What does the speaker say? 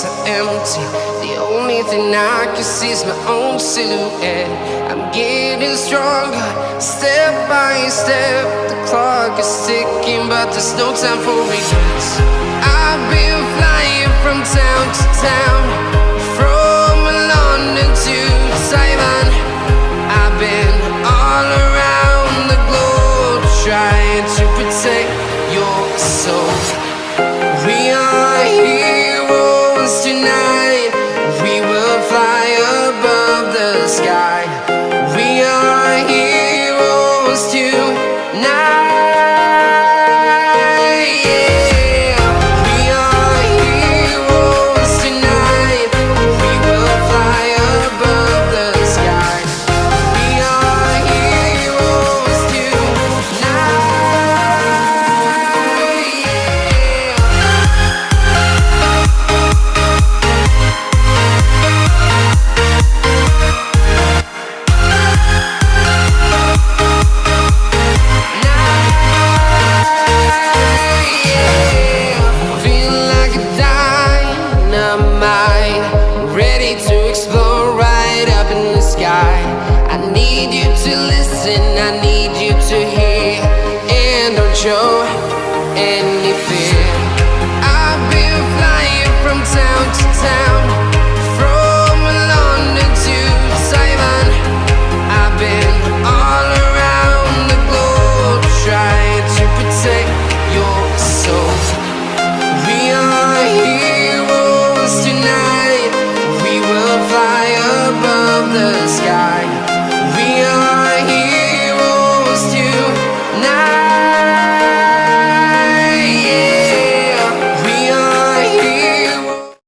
streets are empty. The only thing I can see is my own silhouette. I'm getting stronger, step by step. The clock is ticking, but there's no time for regrets. I've been flying from town to town, from London to Taiwan. I've been all around the globe, trying to protect your soul. We are heroes tonight. We will fly above the sky. We are heroes tonight. Yeah. We are heroes tonight. We will fly above the sky. We are heroes tonight. Ready to explore right up in the sky. I need you to listen, I need